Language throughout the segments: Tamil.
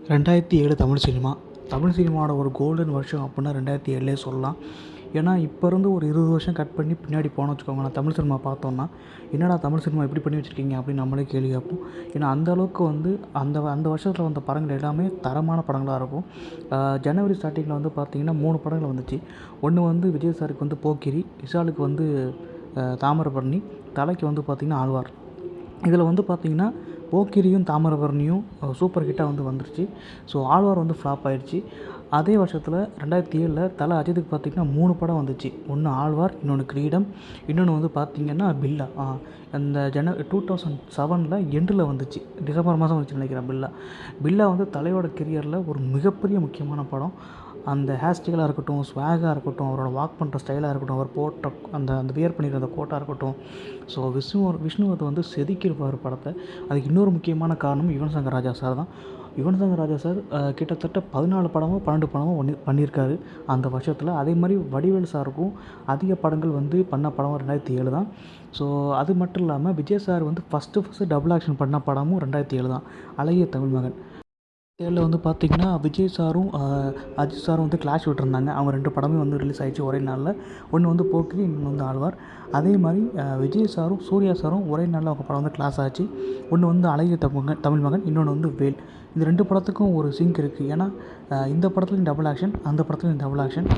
2007 தமிழ் சினிமா. தமிழ் சினிமாவோட ஒரு கோல்டன் வருஷம் அப்புடின்னா 2007 சொல்லலாம். ஏன்னா, இப்போ இருந்து ஒரு 20 வருஷம் கட் பண்ணி பின்னாடி போனோம்னு வச்சுக்கோங்களேன், தமிழ் சினிமா பார்த்தோம்னா, என்னடா தமிழ் சினிமா இப்படி பண்ணி வச்சுருக்கீங்க அப்படின்னு நம்மளே கேள்வி கேட்போம். ஏன்னா, அந்த அளவுக்கு வந்து அந்த அந்த வருஷத்தில் வந்த படங்கள் எல்லாமே தரமான படங்களாக இருக்கும். ஜனவரி ஸ்டார்டிங்கில் வந்து பார்த்திங்கன்னா 3 படங்கள் வந்துச்சு. ஒன்று வந்து விஜய் சாருக்கு வந்து போக்கிரி, விஷாலுக்கு வந்து தாமிரபரணி, தலைக்கு வந்து பார்த்திங்கன்னா ஆழ்வார். இதில் வந்து பார்த்திங்கன்னா போக்கிரியும் தாமிரபரணியும் சூப்பர் ஹிட்டாக வந்து வந்துருச்சு. ஸோ ஆழ்வார் வந்து ஃப்ளாப் ஆயிடுச்சு. அதே வருஷத்தில் 2007 தல அஜித்துக்கு பார்த்திங்கன்னா 3 படம் வந்துச்சு. ஒன்று ஆழ்வார், இன்னொன்று கிரீடம், இன்னொன்று வந்து பார்த்திங்கன்னா பில்லா. அந்த 2007 எண்டில் வந்துச்சு, டிசம்பர் மாதம் வந்துச்சு நினைக்கிறேன் பில்லா. பில்லா வந்து தலையோட கெரியரில் ஒரு மிகப்பெரிய முக்கியமான படம். அந்த ஹேர் ஸ்டைலாக இருக்கட்டும், ஸ்வாகாக இருக்கட்டும், அவரோட வாக் பண்ணுற ஸ்டைலாக இருக்கட்டும், அவர் போட்ட அந்த வியர் பண்ணிக்கிற அந்த கோட்டாக இருக்கட்டும். ஸோ விஷ்ணுவர்தன் வந்து செதுக்கியிருப்பார் படத்தை. அதுக்கு இன்னொரு முக்கியமான காரணம் யுவன் சங்கர் ராஜா சார் தான். யுவன் சங்கர் ராஜா சார் கிட்டத்தட்ட 14 படமோ 12 படமோ பண்ணியிருக்காரு அந்த வருஷத்தில். அதே மாதிரி வடிவேலு சாருக்கும் அதிக படங்கள் வந்து பண்ண படம் 2007 தான். ஸோ அது மட்டும் இல்லாமல் விஜய் சார் வந்து ஃபஸ்ட்டு டபுள் ஆக்ஷன் பண்ண படமும் 2007 தான், அழகிய தமிழ் மகன். தேர்டில் வந்து பார்த்திங்கன்னா விஜய் சாரும் அஜித் சாரும் வந்து கிளாஷ் விட்டுருந்தாங்க. அவங்க 2 படமே வந்து ரிலீஸ் ஆகிடுச்சு ஒரே நாளில். ஒன்று வந்து போக்கிரி, இன்னொன்று வந்து ஆழ்வார். அதே மாதிரி விஜய் சாரும் சூர்யா சாரும் ஒரே நாளில் அவங்க படம் வந்து கிளாஸ் ஆச்சு. ஒன்று வந்து அழகிய தமிழ் மகன், இன்னொன்று வந்து வேல். இந்த 2 படத்துக்கும் ஒரு சிங்க் இருக்குது. ஏன்னா இந்த படத்துலையும் டபுள் ஆக்ஷன், அந்த படத்துலையும் டபுள் ஆக்ஷன்.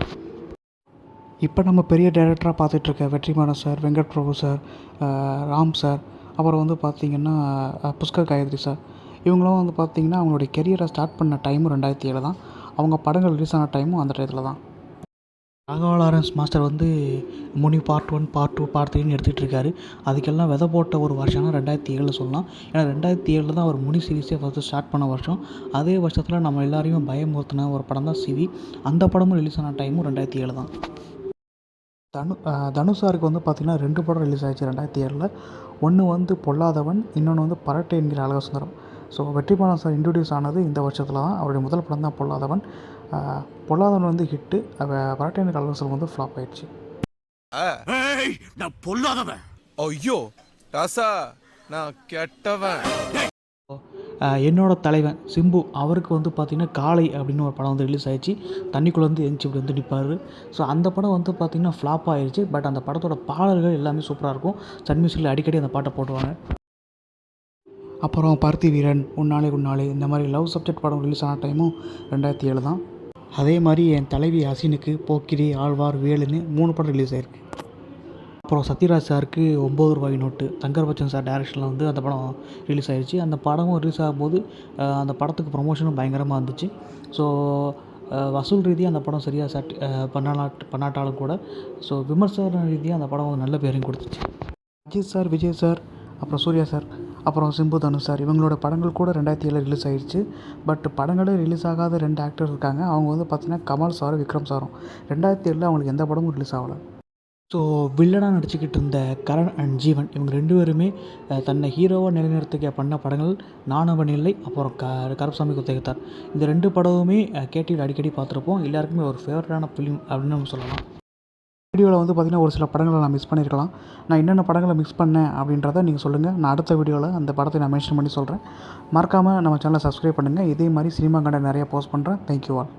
இப்போ நம்ம பெரிய டைரக்டராக பார்த்துட்ருக்க Vetrimaaran sir, Venkat Prabhu sir, Ram sir, அப்புறம் வந்து பார்த்திங்கன்னா புஷ்கர் காயத்ரி சார், இவங்களாம் வந்து பார்த்திங்கன்னா அவங்களுடைய கெரியரை ஸ்டார்ட் பண்ண டைமும் 2007 தான். அவங்க படங்கள் ரிலீஸ் ஆன டைமும் அந்த டயத்தில் தான். ராகவா லாரன்ஸ் மாஸ்டர் வந்து முனி பார்ட் 1, பார்ட் 2, பார்ட் 3ன்னு எடுத்துகிட்டு இருக்காரு. அதுக்கெல்லாம் விதை போட்ட ஒரு வருஷம்னா 2007 சொல்லலாம். ஏன்னா 2007 தான் அவர் முனி சீரிஸே ஃபஸ்ட்டு ஸ்டார்ட் பண்ண வருஷம். அதே வருஷத்தில் நம்ம எல்லாரையும் பயமுறுத்தின ஒரு படம் தான் சிவி. அந்த படமும் ரிலீஸ் ஆன டைமும் 2007 தான். தனுஷாருக்கு வந்து பார்த்திங்கன்னா 2 படம் ரிலீஸ் ஆகிடுச்சு 2007. ஒன்று வந்து பொல்லாதவன், இன்னொன்று வந்து பரட்டை என்கிற அழகசுந்தரம். ஸோ வெற்றிமாறன் சார் இன்ட்ரடியூஸ் ஆனது இந்த வருஷத்தில் தான். அவருடைய முதல் படம் தான் பொல்லாதவன். பொல்லாதவன் வந்து ஹிட்டு, பரட்டை என்கிற அழகசுந்தரம் வந்து ஃப்ளாப் ஆயிடுச்சு. நான் பொல்லாதவன். ஐயோ ராசா, நான் கெட்டவன். என்னோட தலைவன் சிம்பு, அவருக்கு வந்து பார்த்திங்கன்னா காளை அப்படின்னு ஒரு படம் வந்து ரிலீஸ் ஆகிடுச்சு. தண்ணிக்குள்ளே வந்து எந்திச்சு இப்படி வந்து நிற்பார். ஸோ அந்த படம் வந்து பார்த்திங்கன்னா ஃப்ளாப் ஆகிடுச்சு. பட் அந்த படத்தோட பாடல்கள் எல்லாமே சூப்பராக இருக்கும். சன் மியூசிக்கில் அடிக்கடி அந்த பாட்டை போடுவாங்க. அப்புறம் பருத்தி வீரன், உன்னாலே உன்னாலே, இந்த மாதிரி லவ் சப்ஜெக்ட் படம் ரிலீஸ் ஆன டைமும் 2007 தான். அதே மாதிரி என் தலைவி ஹசீனுக்கு போக்கிரி, ஆழ்வார், வேலுன்னு 3 படம் ரிலீஸ் ஆகிருக்கு. அப்புறம் சத்யராஜ் சாருக்கு 9 ரூபாய் நோட்டு, தங்கர் பச்சன் சார் டைரக்ஷனில் வந்து அந்த படம் ரிலீஸ் ஆகிடுச்சு. அந்த படமும் ரிலீஸ் ஆகும்போது அந்த படத்துக்கு ப்ரொமோஷனும் பயங்கரமாக இருந்துச்சு. ஸோ வசூல் ரீதியாக அந்த படம் சரியாக பண்ணாட்டாலும் கூட, ஸோ விமர்சன ரீதியாக அந்த படம் நல்ல பேரையும் கொடுத்துச்சு. அஜித் சார், விஜய் சார், அப்புறம் சூர்யா சார், அப்புறம் சிம்பு, தனுஷ் சார், இவங்களோட படங்கள் கூட 2007 ரிலீஸ் ஆகிடுச்சு. பட் படங்களே ரிலீஸ் ஆகாத 2 ஆக்டர் இருக்காங்க. அவங்க வந்து பார்த்திங்கன்னா கமல் சாரும் விக்ரம் சாரும். 2007 அவங்களுக்கு எந்த படமும் ரிலீஸ் ஆகலை. ஸோ வில்லனாக நடிச்சுக்கிட்டு இருந்த கரண் அண்ட் ஜீவன், இவங்க 2 பேருமே தன்னை ஹீரோவாக நிலைநிறுத்திக்க பண்ண படங்கள் நானவன் இல்லை, அப்புறம் கருப்பசாமி குத்தகைத்தார். இந்த 2 படமுமே கேடிவியில் அடிக்கடி பார்த்துருப்போம். எல்லாருக்குமே ஒரு ஃபேவரட்டான ஃபிலிம் அப்படின்னு நம்ம சொல்லலாம். வீடியோவில் வந்து பார்த்திங்கன்னா ஒரு சில படங்களை நான் மிஸ் பண்ணியிருக்கலாம். நான் என்னென்ன படங்களை மிஸ் பண்ணேன் அப்படின்றத நீங்கள் சொல்லுங்கள். நான் அடுத்த வீடியோவில் அந்த படத்தை நான் மென்ஷன் பண்ணி சொல்கிறேன். மறக்காமல் நம்ம சேனலை சப்ஸ்கிரைப் பண்ணுங்கள். இதே மாதிரி சினிமா கண்டென்ட் நிறையா போஸ்ட் பண்ணுறேன். Thank you all.